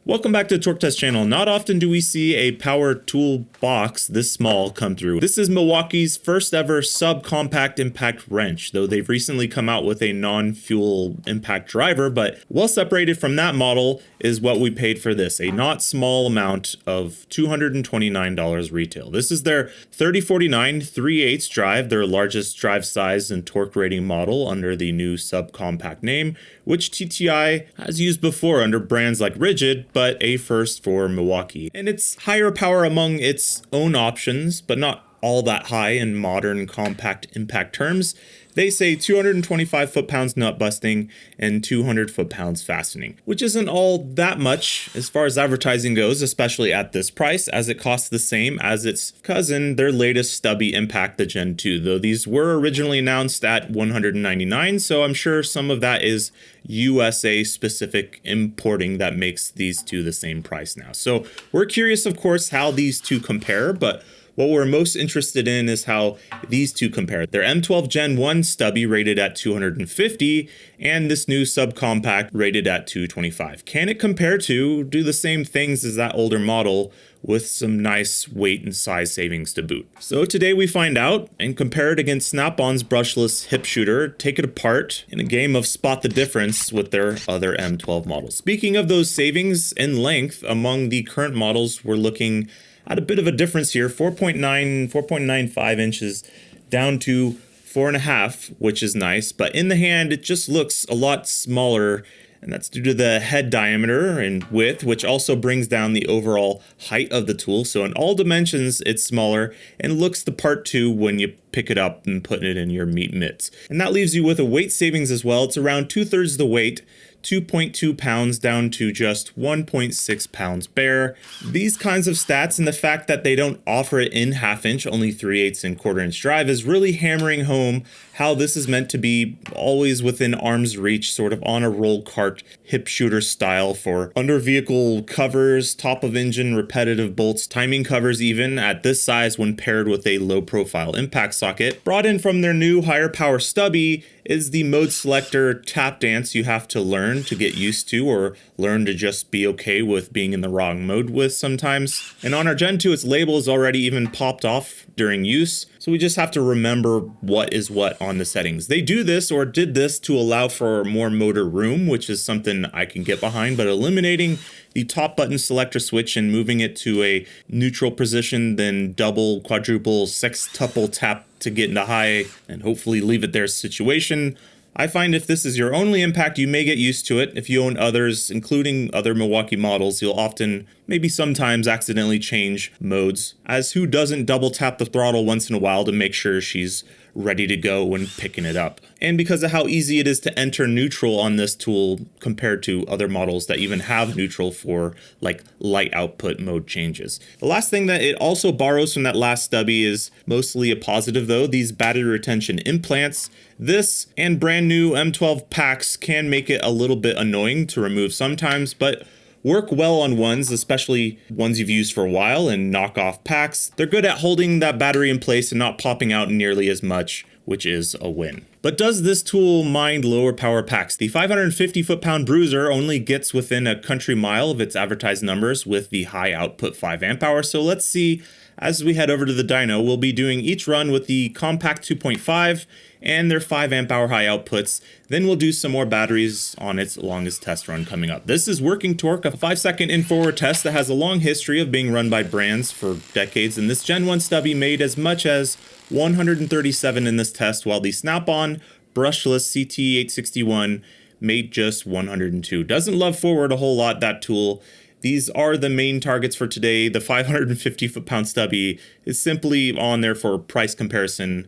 Welcome back to the Torque Test channel. Not often do we see a power tool box this small come through. This is Milwaukee's first ever subcompact impact wrench, though they've recently come out with a non-fuel impact driver, but well separated from that model is what we paid for this, a not small amount of $229 retail. This is their 3049 3/8 drive, their largest drive size and torque rating model under the new subcompact name, which TTI has used before under brands like Rigid, but a first for Milwaukee. And it's higher power among its own options, but not all that high in modern compact impact terms. They say 225 foot-pounds nut busting and 200 foot-pounds fastening, which isn't all that much as far as advertising goes, especially at this price, as it costs the same as its cousin, their latest stubby impact, the Gen 2, though these were originally announced at $199, so I'm sure some of that is USA specific importing that makes these two the same price now. So we're curious, of course, how these two compare, but what we're most interested in is how these two compare. Their M12 Gen 1 stubby rated at 250 and this new subcompact rated at 225. Can it compare to, do the same things as that older model with some nice weight and size savings to boot? So today we find out and compare it against Snap-on's brushless hip shooter, take it apart in a game of spot the difference with their other M12 models. Speaking of those savings in length, among the current models, we're looking at a bit of a difference here, 4.95 inches down to 4.5, which is nice, but in the hand, it just looks a lot smaller, and that's due to the head diameter and width, which also brings down the overall height of the tool. So in all dimensions, it's smaller and looks the part too when you pick it up and put it in your meat mitts. And that leaves you with a weight savings as well. It's around 2/3 the weight, 2.2 pounds down to just 1.6 pounds bare. These kinds of stats and the fact that they don't offer it in half-inch, only 3/8 and quarter-inch drive is really hammering home how this is meant to be always within arm's reach, sort of on a roll cart hip shooter style for under vehicle covers, top of engine repetitive bolts, timing covers even at this size when paired with a low profile impact socket. Brought in from their new higher power stubby is the mode selector tap dance you have to learn to get used to, or learn to just be okay with being in the wrong mode with sometimes. And on our Gen 2, its label is already even popped off during use, so we just have to remember what is what on the settings. They do this, or did this, to allow for more motor room, which is something I can get behind, but eliminating the top button selector switch and moving it to a neutral position, then double, quadruple, sextuple tap to get into high and hopefully leave it there situation. I find if this is your only impact, you may get used to it. If you own others, including other Milwaukee models, you'll often, maybe sometimes, accidentally change modes, as who doesn't double tap the throttle once in a while to make sure she's ready to go when picking it up. And because of how easy it is to enter neutral on this tool compared to other models that even have neutral for like light output mode changes. The last thing that it also borrows from that last stubby is mostly a positive though, these battery retention implants. This and brand new M12 packs can make it a little bit annoying to remove sometimes, but work well on ones, especially ones you've used for a while, and knockoff packs. They're good at holding that battery in place and not popping out nearly as much, which is a win. But does this tool mind lower power packs? The 550 foot-pound Bruiser only gets within a country mile of its advertised numbers with the high output 5 amp hour. So let's see, as we head over to the dyno, we'll be doing each run with the compact 2.5 and their 5 amp hour high outputs. Then we'll do some more batteries on its longest test run coming up. This is Working Torque, a 5-second in-forward test that has a long history of being run by brands for decades, and this Gen 1 stubby made as much as 137 in this test, while the Snap-on brushless CT861 made just 102. Doesn't love forward a whole lot, that tool. These are the main targets for today. The 550 foot-pound stubby is simply on there for price comparison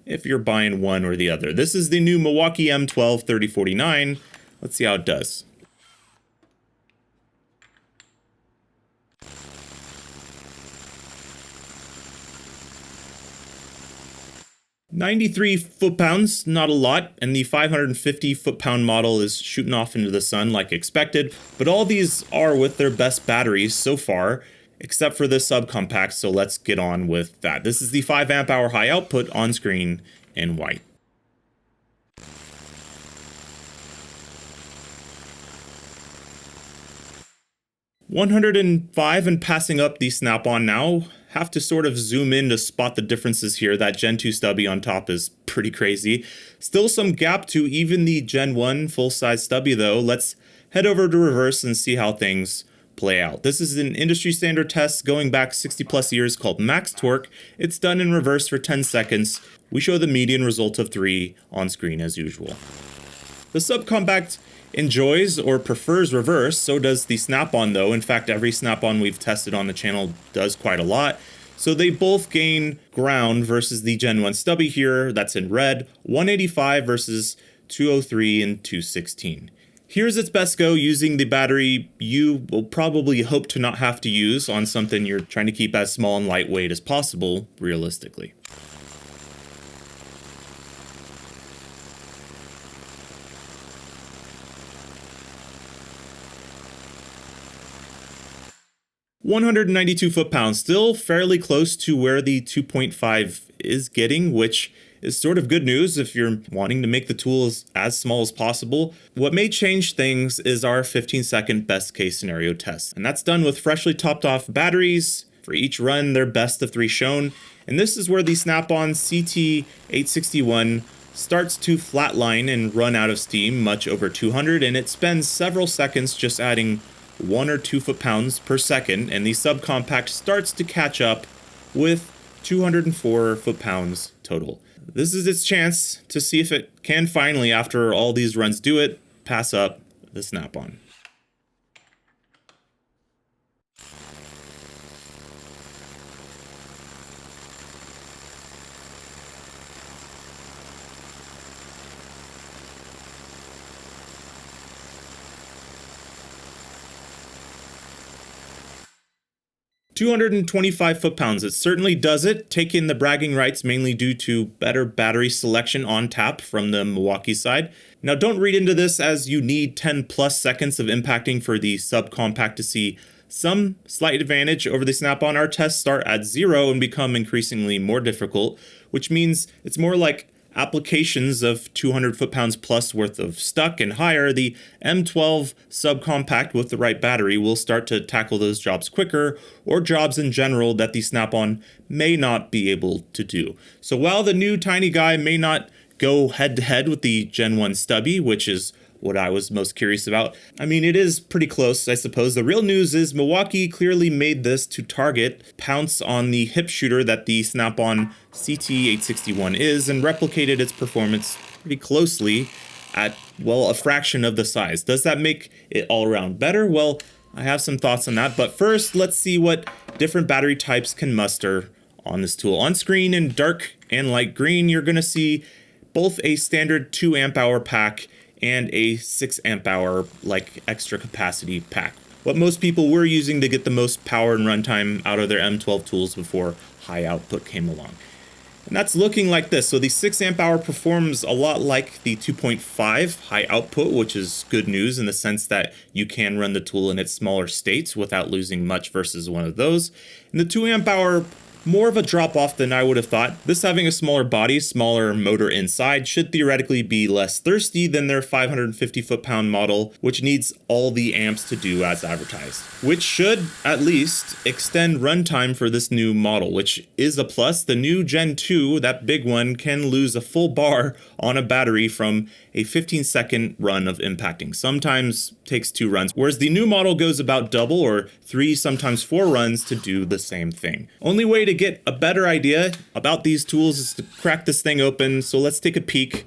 if you're buying one or the other. This is the new Milwaukee M12 3049. Let's see how it does. $93 foot-pounds, not a lot, and the 550 foot-pound model is shooting off into the sun like expected, but all these are with their best batteries so far, except for this subcompact, so let's get on with that. This is the 5 amp hour high output on screen in white. 105 and passing up the snap-on now. Have to sort of zoom in to spot the differences here. That Gen 2 stubby on top is pretty crazy. Still some gap to even the Gen 1 full-size stubby though. Let's head over to reverse and see how things play out. This is an industry standard test going back 60 plus years called max torque. It's done in reverse for 10 seconds. We show the median result of 3 on screen as usual. The subcompact enjoys or prefers reverse, so does the snap-on though. In fact, every snap-on we've tested on the channel does quite a lot. So they both gain ground versus the Gen 1 stubby here, that's in red, 185 versus 203 and 216. Here's its best go using the battery you will probably hope to not have to use on something you're trying to keep as small and lightweight as possible, realistically. $192 foot-pounds, still fairly close to where the 2.5 is getting, which is sort of good news if you're wanting to make the tools as small as possible. What may change things is our 15-second best case scenario test, and that's done with freshly topped off batteries. For each run, they're best of 3 shown, and this is where the Snap-on CT861 starts to flatline and run out of steam much over 200, and it spends several seconds just adding 1 or 2 foot-pounds per second, and the subcompact starts to catch up with 204 foot-pounds total. This is its chance to see if it can finally, after all these runs do it, pass up the Snap-on. $225 foot-pounds. It certainly does it, taking the bragging rights mainly due to better battery selection on tap from the Milwaukee side. Now don't read into this as you need 10 plus seconds of impacting for the subcompact to see some slight advantage over the Snap-on. Our tests start at 0 and become increasingly more difficult, which means it's more like applications of 200 foot-pounds plus worth of stuck and higher. The M12 subcompact with the right battery will start to tackle those jobs quicker, or jobs in general that the Snap-on may not be able to do. So while the new tiny guy may not go head-to-head with the Gen 1 stubby, which is what I was most curious about, I mean, it is pretty close, I suppose. The real news is Milwaukee clearly made this to target, pounce on the hip shooter that the Snap-on CT861 is, and replicated its performance pretty closely at, well, a fraction of the size. Does that make it all around better? Well, I have some thoughts on that, but first, let's see what different battery types can muster on this tool. On screen in dark and light green, you're going to see both a standard 2 amp hour pack and a 6 amp hour like extra capacity pack. What most people were using to get the most power and runtime out of their M12 tools before high output came along. And that's looking like this. So the 6 amp hour performs a lot like the 2.5 high output, which is good news in the sense that you can run the tool in its smaller states without losing much versus one of those. And the 2 amp hour, more of a drop off than I would have thought. This having a smaller body, smaller motor inside should theoretically be less thirsty than their 550 foot-pound model, which needs all the amps to do as advertised, which should at least extend runtime for this new model, which is a plus. The new Gen 2, that big one, can lose a full bar on a battery from a 15-second run of impacting. Sometimes takes 2 runs, whereas the new model goes about double or 3, sometimes 4 runs to do the same thing. Only way to get a better idea about these tools is to crack this thing open, so let's take a peek.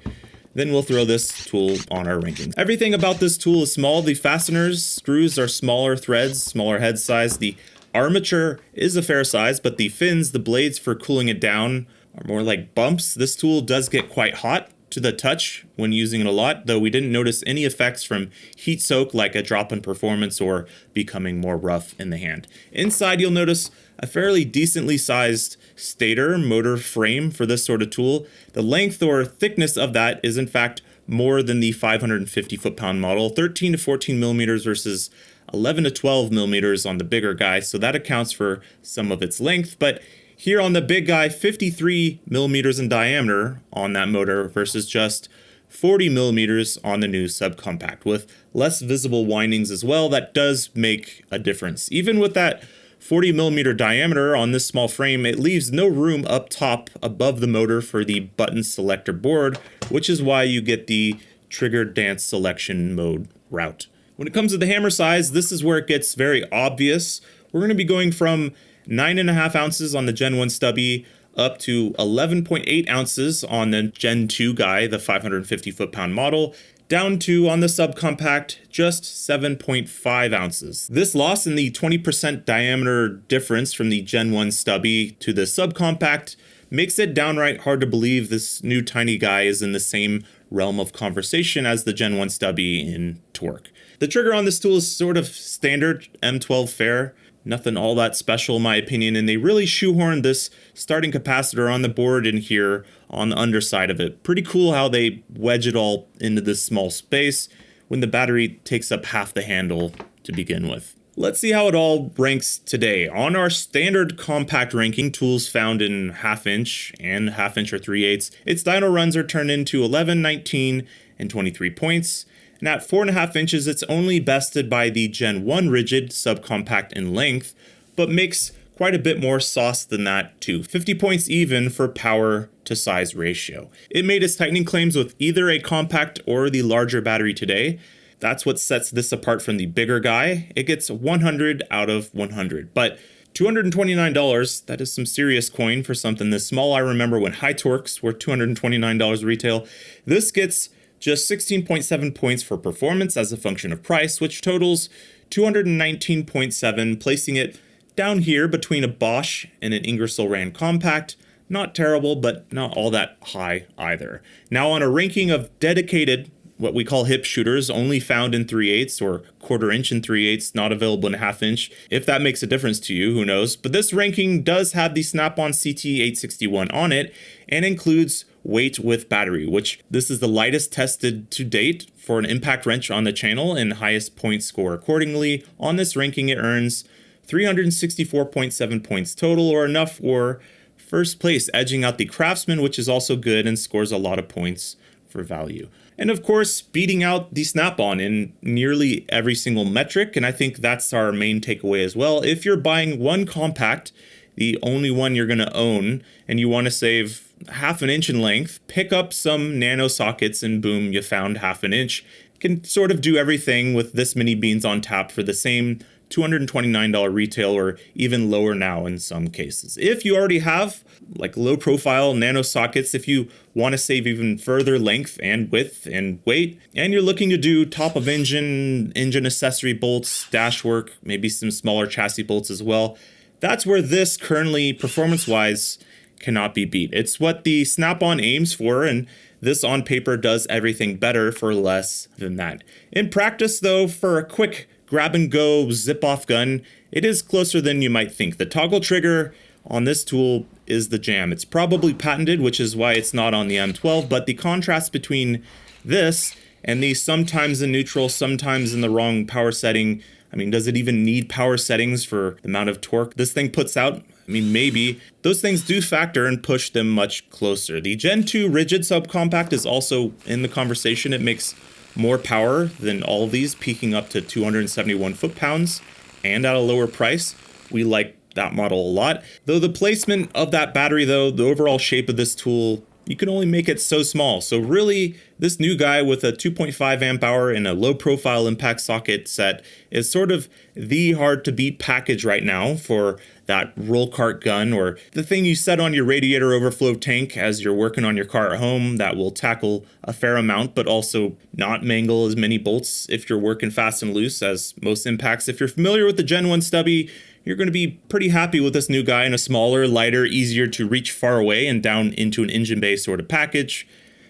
Then we'll throw this tool on our rankings. Everything about this tool is small. The fasteners, screws are smaller threads, smaller head size. The armature is a fair size, but the fins, the blades for cooling it down, are more like bumps. This tool does get quite hot to the touch when using it a lot, though we didn't notice any effects from heat soak like a drop in performance or becoming more rough in the hand. Inside, you'll notice a fairly decently sized stator motor frame for this sort of tool. The length or thickness of that is in fact more than the 550 foot-pound model, 13 to 14 millimeters versus 11 to 12 millimeters on the bigger guy, so that accounts for some of its length. But here on the big guy, 53 millimeters in diameter on that motor versus just 40 millimeters on the new subcompact, with less visible windings as well. That does make a difference. Even with that 40 millimeter diameter on this small frame, it leaves no room up top above the motor for the button selector board, which is why you get the trigger dance selection mode route. When it comes to the hammer size, this is where it gets very obvious. We're going to be going from 9.5 ounces on the Gen 1 stubby up to 11.8 ounces on the Gen 2 guy, the 550 foot-pound model, down to, on the subcompact, just 7.5 ounces. This loss in the 20% diameter difference from the Gen 1 stubby to the subcompact makes it downright hard to believe this new tiny guy is in the same realm of conversation as the Gen 1 stubby in torque. The trigger on this tool is sort of standard M12 fare. Nothing all that special in my opinion, and they really shoehorned this starting capacitor on the board in here on the underside of it. Pretty cool how they wedge it all into this small space when the battery takes up half the handle to begin with. Let's see how it all ranks today. On our standard compact ranking, tools found in 1/2 inch and 1/2 inch or 3/8, its dyno runs are turned into 11, 19, and 23 points. And at 4.5 inches, it's only bested by the Gen 1 rigid subcompact in length, but makes quite a bit more sauce than that too. 50 points even for power to size ratio. It made its tightening claims with either a compact or the larger battery today. That's what sets this apart from the bigger guy. It gets 100 out of 100, but $229, that is some serious coin for something this small. I remember when high torques were $229 retail. This gets just 16.7 points for performance as a function of price, which totals 219.7, placing it down here between a Bosch and an Ingersoll Rand compact. Not terrible, but not all that high either. Now on a ranking of dedicated, what we call hip shooters, only found in 3/8 or 1/4 inch and 3/8, not available in 1/2 inch. If that makes a difference to you, who knows? But this ranking does have the Snap-on CT861 on it and includes weight with battery, which this is the lightest tested to date for an impact wrench on the channel and highest point score accordingly. On this ranking, it earns 364.7 points total, or enough for first place, edging out the Craftsman, which is also good and scores a lot of points for value. And of course, beating out the Snap-on in nearly every single metric, and I think that's our main takeaway as well. If you're buying one compact, the only one you're going to own, and you want to save 1/2 inch in length, pick up some nano sockets and boom, you found 1/2 inch. Can sort of do everything with this many beans on tap for the same $229 retail, or even lower now in some cases. If you already have like low profile nano sockets, if you want to save even further length and width and weight, and you're looking to do top of engine accessory bolts, dash work, maybe some smaller chassis bolts as well, that's where this currently performance-wise cannot be beat. It's what the Snap-on aims for, and this on paper does everything better for less than that. In practice though, for a quick grab and go zip off gun, it is closer than you might think. The toggle trigger on this tool is the jam. It's probably patented, which is why it's not on the M12, but the contrast between this and the sometimes in neutral, sometimes in the wrong power setting, I mean, does it even need power settings for the amount of torque this thing puts out? I mean, maybe. Those things do factor and push them much closer. The Gen 2 rigid subcompact is also in the conversation. It makes more power than all of these, peaking up to 271 foot-pounds, and at a lower price. We like that model a lot. Though the placement of that battery, though, the overall shape of this tool, you can only make it so small. So really, this new guy with a 2.5 amp hour and a low profile impact socket set is sort of the hard to beat package right now for that roll cart gun, or the thing you set on your radiator overflow tank as you're working on your car at home that will tackle a fair amount, but also not mangle as many bolts if you're working fast and loose as most impacts. If you're familiar with the Gen 1 stubby, you're going to be pretty happy with this new guy in a smaller, lighter, easier to reach far away and down into an engine bay sort of package.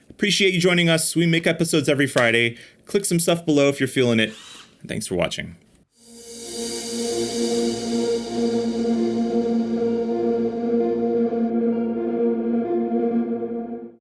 Appreciate you joining us. We make episodes every Friday. Click some stuff below if you're feeling it. Thanks for watching.